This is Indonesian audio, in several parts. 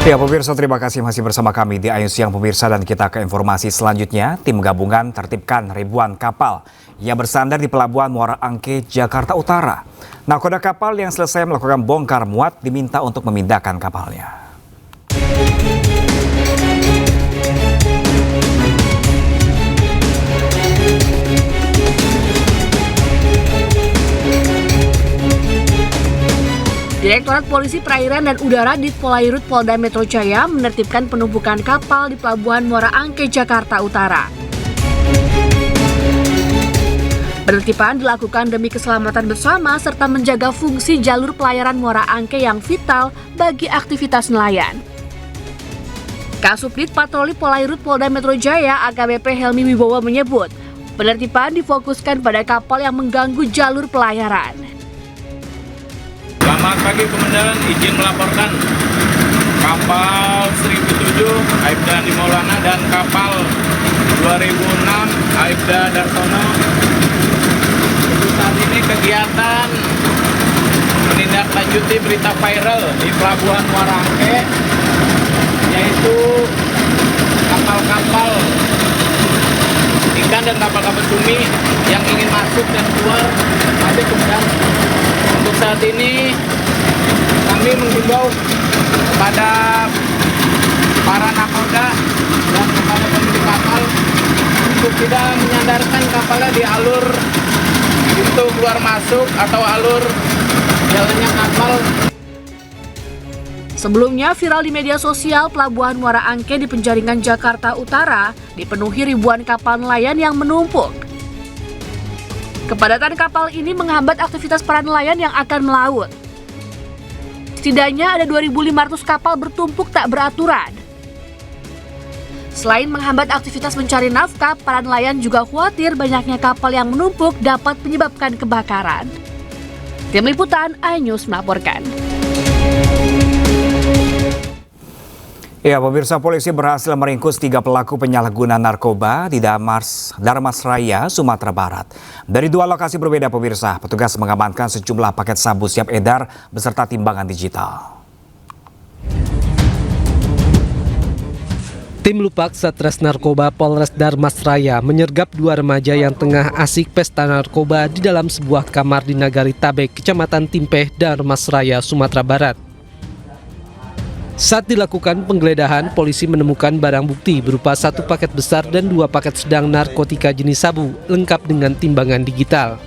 Ya pemirsa, terima kasih masih bersama kami di Ayu Siang pemirsa, dan kita ke informasi selanjutnya. Tim gabungan tertibkan ribuan kapal yang bersandar di Pelabuhan Muara Angke, Jakarta Utara. Nakoda kapal yang selesai melakukan bongkar muat diminta untuk memindahkan kapalnya. Direktorat Polisi Perairan dan Udara Ditpolairut Polda Metro Jaya menertibkan penumpukan kapal di Pelabuhan Muara Angke, Jakarta Utara. Penertiban dilakukan demi keselamatan bersama serta menjaga fungsi jalur pelayaran Muara Angke yang vital bagi aktivitas nelayan. Kasubdit Patroli Polairut Polda Metro Jaya AKBP Helmi Wibowo menyebut, penertiban difokuskan pada kapal yang mengganggu jalur pelayaran. Selamat pagi Komandan, izin melaporkan kapal 1007 Aibda Andi Maulana dan kapal 2006 Aibda Darsono. Untuk saat ini kegiatan menindaklanjuti berita viral di Pelabuhan Muara Angke, yaitu kapal-kapal ikan dan kapal-kapal cumi yang ingin masuk dan keluar masih Komandan. Untuk saat ini kami menghimbau kepada para nakoda dan kepada pemilik kapal untuk tidak menyandarkan kapalnya di alur pintu keluar masuk atau alur jalannya kapal. Sebelumnya viral di media sosial, Pelabuhan Muara Angke di Penjaringan, Jakarta Utara dipenuhi ribuan kapal nelayan yang menumpuk. Kepadatan kapal ini menghambat aktivitas para nelayan yang akan melaut. Setidaknya ada 2.500 kapal bertumpuk tak beraturan. Selain menghambat aktivitas mencari nafkah, para nelayan juga khawatir banyaknya kapal yang menumpuk dapat menyebabkan kebakaran. Tim Liputan iNews melaporkan. Ya pemirsa, polisi berhasil meringkus 3 pelaku penyalahguna narkoba di Darmasraya, Sumatera Barat. Dari 2 lokasi berbeda pemirsa, petugas mengamankan sejumlah paket sabu siap edar beserta timbangan digital. Tim Lupak Satres Narkoba Polres Darmasraya menyergap 2 remaja yang tengah asik pesta narkoba di dalam sebuah kamar di Nagari Tabek, Kecamatan Timpeh, Darmasraya, Sumatera Barat. Saat dilakukan penggeledahan, polisi menemukan barang bukti berupa 1 paket besar dan 2 paket sedang narkotika jenis sabu, lengkap dengan timbangan digital.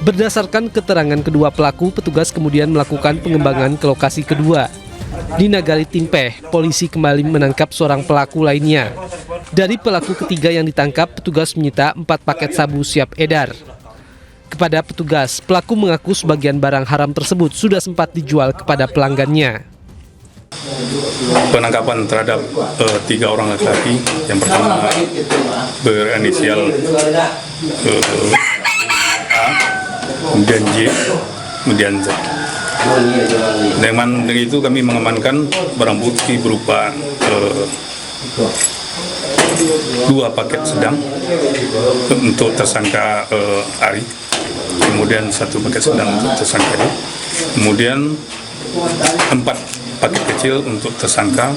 Berdasarkan keterangan kedua pelaku, petugas kemudian melakukan pengembangan ke lokasi kedua. Di Nagari Timpeh, polisi kembali menangkap seorang pelaku lainnya. Dari pelaku ketiga yang ditangkap, petugas menyita 4 paket sabu siap edar. Kepada petugas, pelaku mengaku sebagian barang haram tersebut sudah sempat dijual kepada pelanggannya. Penangkapan terhadap 3 orang laki-laki, yang pertama berinisial A, kemudian J, kemudian Z. Dengan itu kami mengamankan barang bukti berupa 2 paket sedang untuk tersangka Ari, kemudian 1 paket sedang untuk tersangka D, kemudian 4 paket kecil untuk tersangka.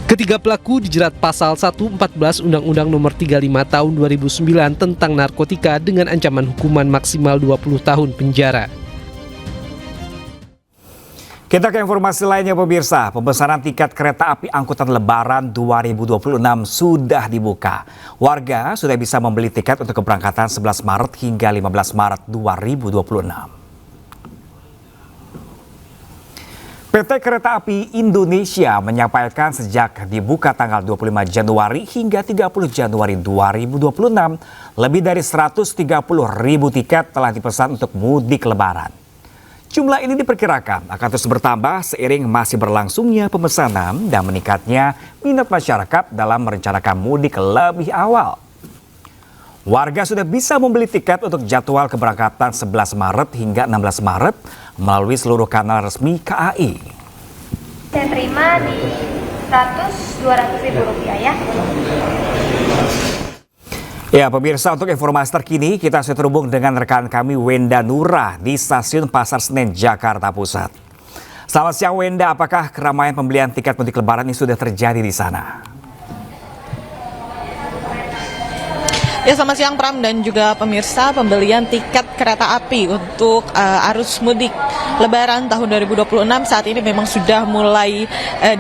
Ketiga pelaku dijerat pasal 114 Undang-Undang Nomor 35 Tahun 2009 tentang narkotika dengan ancaman hukuman maksimal 20 tahun penjara. Kita ke informasi lainnya pemirsa, pemesanan tiket kereta api angkutan Lebaran 2026 sudah dibuka. Warga sudah bisa membeli tiket untuk keberangkatan 11 Maret hingga 15 Maret 2026. PT Kereta Api Indonesia menyampaikan sejak dibuka tanggal 25 Januari hingga 30 Januari 2026, lebih dari 130.000 tiket telah dipesan untuk mudik Lebaran. Jumlah ini diperkirakan akan terus bertambah seiring masih berlangsungnya pemesanan dan meningkatnya minat masyarakat dalam merencanakan mudik lebih awal. Warga sudah bisa membeli tiket untuk jadwal keberangkatan 11 Maret hingga 16 Maret melalui seluruh kanal resmi KAI. Saya terima di 200.000 rupiah ya. Ya pemirsa, untuk informasi terkini kita sudah terhubung dengan rekan kami Wenda Nura di Stasiun Pasar Senen, Jakarta Pusat. Selamat siang Wenda, apakah keramaian pembelian tiket mudik lebaran ini sudah terjadi di sana? Ya, selamat siang Pram dan juga pemirsa. Pembelian tiket kereta api untuk arus mudik Lebaran tahun 2026 saat ini memang sudah mulai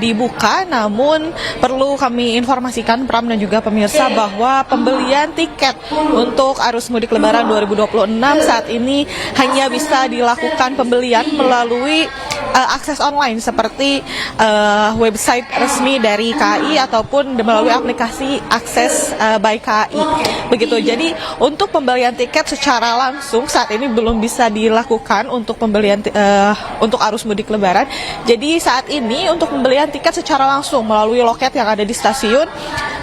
dibuka. Namun perlu kami informasikan Pram dan juga pemirsa bahwa pembelian tiket untuk arus mudik Lebaran 2026 saat ini hanya bisa dilakukan pembelian melalui akses online seperti website resmi dari KAI ataupun melalui aplikasi akses by KAI. Begitu. Jadi untuk pembelian tiket secara langsung saat ini belum bisa dilakukan untuk pembelian untuk arus mudik Lebaran. Jadi saat ini untuk pembelian tiket secara langsung melalui loket yang ada di stasiun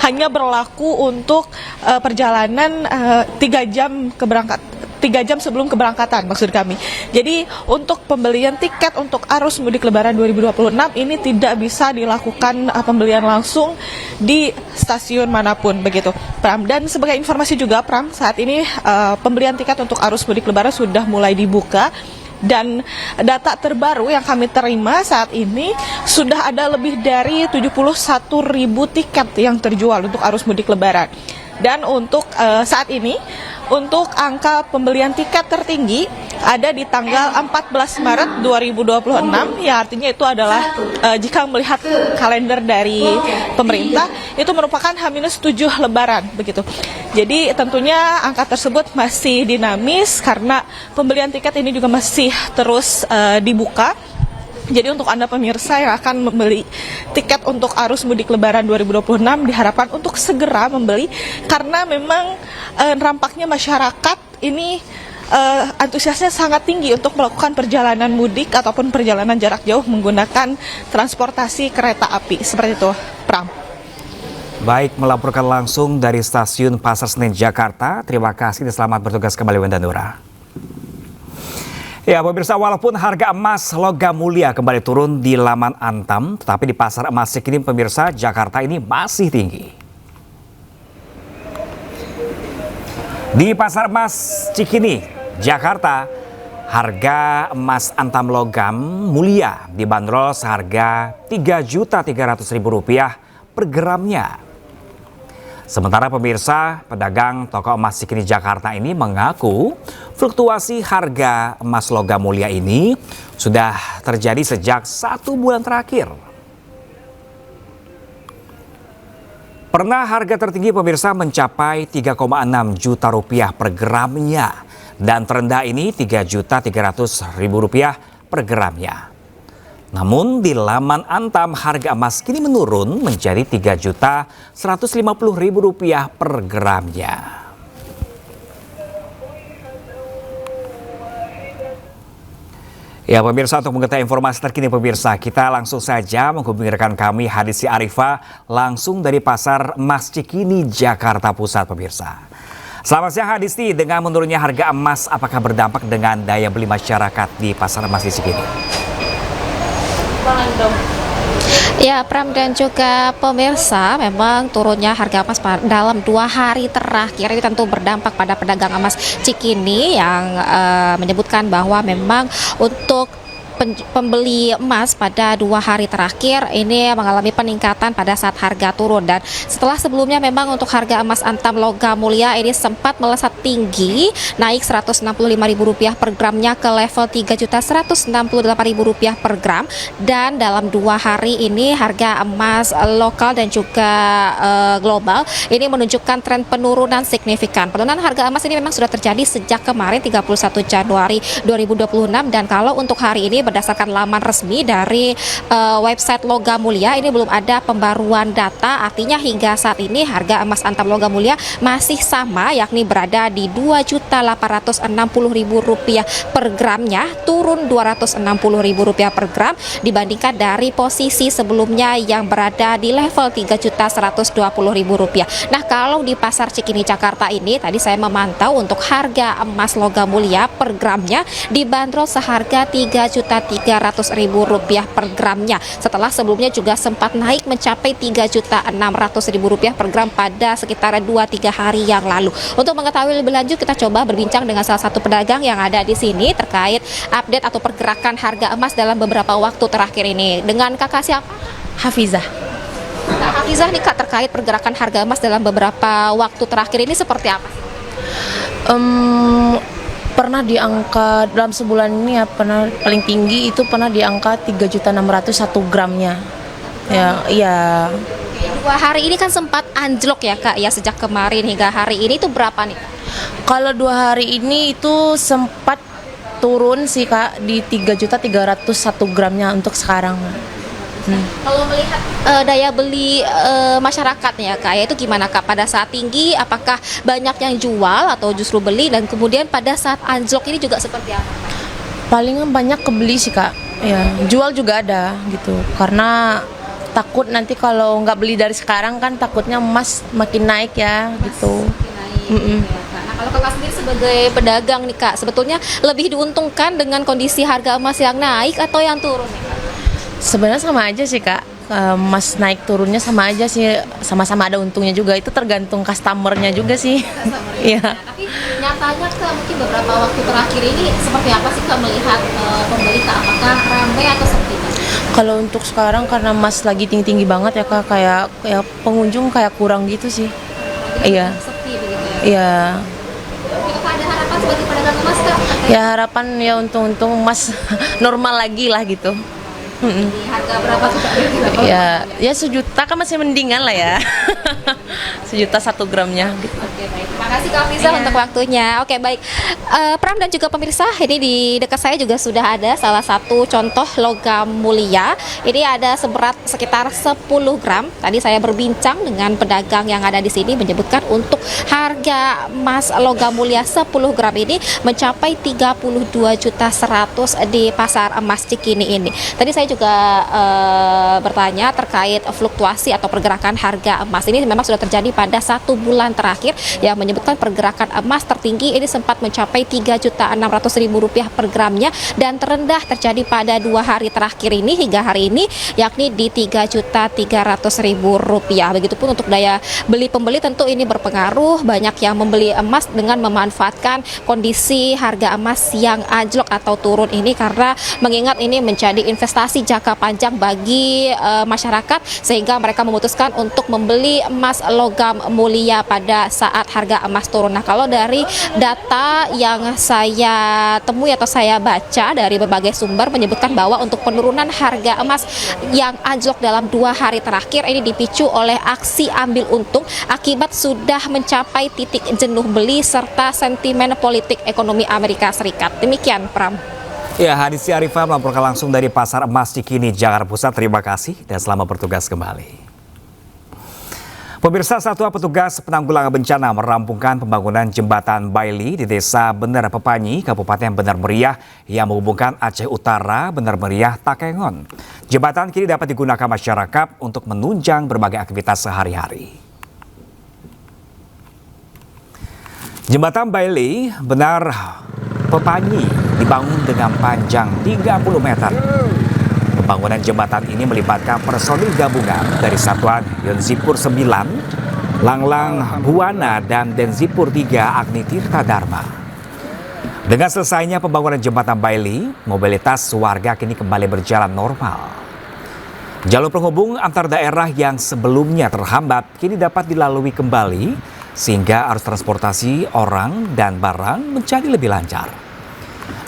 hanya berlaku untuk perjalanan 3 jam sebelum keberangkatan maksud kami. Jadi untuk pembelian tiket untuk arus mudik Lebaran 2026 ini tidak bisa dilakukan pembelian langsung di stasiun manapun begitu, Pram. Dan sebagai informasi juga Pram, saat ini pembelian tiket untuk arus mudik Lebaran sudah mulai dibuka. Dan data terbaru yang kami terima saat ini sudah ada lebih dari 71.000 tiket yang terjual untuk arus mudik Lebaran. Dan untuk saat ini, untuk angka pembelian tiket tertinggi ada di tanggal 14 Maret 2026, yang artinya itu adalah jika melihat kalender dari pemerintah, itu merupakan H-7 Lebaran, begitu. Jadi tentunya angka tersebut masih dinamis karena pembelian tiket ini juga masih terus dibuka. Jadi untuk Anda pemirsa yang akan membeli tiket untuk arus mudik Lebaran 2026 diharapkan untuk segera membeli karena memang nampaknya masyarakat ini antusiasnya sangat tinggi untuk melakukan perjalanan mudik ataupun perjalanan jarak jauh menggunakan transportasi kereta api. Seperti itu, Pram. Baik, melaporkan langsung dari Stasiun Pasar Senen, Jakarta. Terima kasih dan selamat bertugas kembali Wenda Nura. Ya pemirsa, walaupun harga emas logam mulia kembali turun di Laman Antam, tetapi di pasar emas Cikini pemirsa Jakarta ini masih tinggi. Di pasar emas Cikini, Jakarta, harga emas antam logam mulia dibanderol seharga Rp3.300.000 per gramnya. Sementara pemirsa, pedagang toko emas Cikini Jakarta ini mengaku fluktuasi harga emas logam mulia ini sudah terjadi sejak 1 bulan terakhir. Pernah harga tertinggi pemirsa mencapai Rp3,6 juta per gramnya dan terendah ini Rp3.300.000 per gramnya. Namun di Laman Antam harga emas kini menurun menjadi Rp3.150.000 per gramnya. Ya pemirsa, untuk mengetahui informasi terkini pemirsa, kita langsung saja menghubungi rekan kami Hadisi Arifa langsung dari Pasar Emas Cikini, Jakarta Pusat pemirsa. Selamat siang Hadisi, dengan menurunnya harga emas apakah berdampak dengan daya beli masyarakat di Pasar Emas di Cikini? Ya, Pram dan juga pemirsa, memang turunnya harga emas dalam 2 hari terakhir ini tentu berdampak pada pedagang emas Cikini yang menyebutkan bahwa memang untuk pembeli emas pada 2 hari terakhir ini mengalami peningkatan pada saat harga turun. Dan setelah sebelumnya memang untuk harga emas antam logam mulia ini sempat melesat tinggi, naik Rp165.000 per gramnya ke level Rp3.168.000 per gram. Dan dalam 2 hari ini harga emas lokal dan juga global ini menunjukkan tren penurunan signifikan. Penurunan harga emas ini memang sudah terjadi sejak kemarin 31 Januari 2026, dan kalau untuk hari ini berdasarkan laman resmi dari website Logam Mulia ini belum ada pembaruan data, artinya hingga saat ini harga emas antam logam mulia masih sama, yakni berada di Rp2.860.000 per gramnya, turun Rp260.000 per gram dibandingkan dari posisi sebelumnya yang berada di level Rp3.120.000. Nah, kalau di pasar Cikini Jakarta ini tadi saya memantau untuk harga emas logam mulia per gramnya dibanderol seharga Rp3.300.000 per gramnya, setelah sebelumnya juga sempat naik mencapai Rp3.600.000 per gram pada sekitar 2-3 hari yang lalu. Untuk mengetahui lebih lanjut, kita coba telah berbincang dengan salah satu pedagang yang ada di sini terkait update atau pergerakan harga emas dalam beberapa waktu terakhir ini. Dengan kakak siapa? Hafizah. Kak Hafizah nih Kak, terkait pergerakan harga emas dalam beberapa waktu terakhir ini seperti apa? Pernah di angka dalam sebulan ini ya, pernah paling tinggi itu pernah di angka 3.600.000 1 gramnya. Ya, iya. 2 hari ini kan sempat anjlok ya Kak ya, sejak kemarin hingga hari ini itu berapa nih Kak? Kalau 2 hari ini itu sempat turun sih Kak di 3.300.000 1 gramnya untuk sekarang. Kalau melihat daya beli masyarakat ya Kak ya, itu gimana Kak? Pada saat tinggi apakah banyak yang jual atau justru beli, dan kemudian pada saat anjlok ini juga seperti apa? Palingan banyak kebeli sih Kak. Ya, jual juga ada gitu. Karena takut nanti kalau nggak beli dari sekarang kan takutnya emas makin naik ya gitu. Nah, kalau Kakak sendiri sebagai pedagang nih Kak, sebetulnya lebih diuntungkan dengan kondisi harga emas yang naik atau yang turun nih Kak? Sebenarnya sama aja sih Kak, emas naik turunnya sama aja sih, sama-sama ada untungnya juga, itu tergantung customernya juga sih. Iya. Tapi nyatanya Kak, mungkin beberapa waktu terakhir ini seperti apa sih Kak melihat pembeli Kak? Apakah ramai atau sepi Kak? Kalau untuk sekarang karena emas lagi tinggi-tinggi banget ya Kak, kayak pengunjung kayak kurang gitu sih. Iya. Sepi begitu ya? Iya. Apakah ada harapan sebagai pedagang emas Kak? Ya harapan ya untung-untung emas normal lagi lah gitu. Harga berapa tuh Kak? Ya 1 juta kan masih mendingan lah ya. 1 juta 1 gramnya gitu. Oke, baik. Terima kasih Kak Fiza untuk waktunya. Oke, baik. Pram dan juga pemirsa, ini di dekat saya juga sudah ada salah satu contoh logam mulia. Ini ada seberat sekitar 10 gram. Tadi saya berbincang dengan pedagang yang ada di sini menyebutkan untuk harga emas logam mulia 10 gram ini mencapai 32.100.000 di pasar emas Cikini ini. Tadi saya juga bertanya terkait fluktuasi atau pergerakan harga emas ini memang sudah terjadi pada 1 bulan terakhir, yang menyebutkan pergerakan emas tertinggi ini sempat mencapai Rp3.600.000 per gramnya, dan terendah terjadi pada 2 hari terakhir ini hingga hari ini yakni di Rp3.300.000. Begitupun untuk daya beli pembeli tentu ini berpengaruh, banyak yang membeli emas dengan memanfaatkan kondisi harga emas yang anjlok atau turun ini, karena mengingat ini menjadi investasi jangka panjang bagi masyarakat, sehingga mereka memutuskan untuk membeli emas logam mulia pada saat harga emas turun. Nah, kalau dari data yang saya temui atau saya baca dari berbagai sumber menyebutkan bahwa untuk penurunan harga emas yang anjlok dalam 2 hari terakhir ini dipicu oleh aksi ambil untung akibat sudah mencapai titik jenuh beli serta sentimen politik ekonomi Amerika Serikat. Demikian Pram. Ya, Hadisi Arifah melaporkan langsung dari Pasar Emas Cikini, Jakarta Pusat. Terima kasih dan selamat bertugas kembali. Pemirsa, Satuan Petugas Penanggulangan Bencana merampungkan pembangunan jembatan Baili di Desa Bener Pepanyi, Kabupaten Bener Meriah yang menghubungkan Aceh Utara, Bener Meriah, Takengon. Jembatan kini dapat digunakan masyarakat untuk menunjang berbagai aktivitas sehari-hari. Jembatan Baili Bener Pepanyi dibangun dengan panjang 30 meter. Pembangunan jembatan ini melibatkan personil gabungan dari Satuan Yonzipur 9, Langlang Buana, dan Denzipur 3 Agni Tirta Dharma. Dengan selesainya pembangunan jembatan Baili, mobilitas warga kini kembali berjalan normal. Jalur penghubung antar daerah yang sebelumnya terhambat kini dapat dilalui kembali, sehingga arus transportasi orang dan barang menjadi lebih lancar.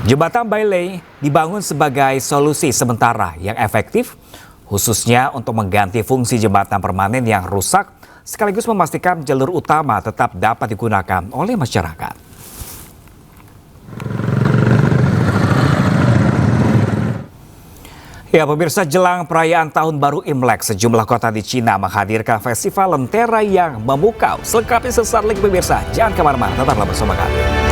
Jembatan Baili dibangun sebagai solusi sementara yang efektif, khususnya untuk mengganti fungsi jembatan permanen yang rusak, sekaligus memastikan jalur utama tetap dapat digunakan oleh masyarakat. Ya, pemirsa, jelang perayaan Tahun Baru Imlek, sejumlah kota di Cina menghadirkan festival lentera yang memukau. Selengkapnya sesaat lagi pemirsa, jangan kemana-mana, tetaplah bersama kami.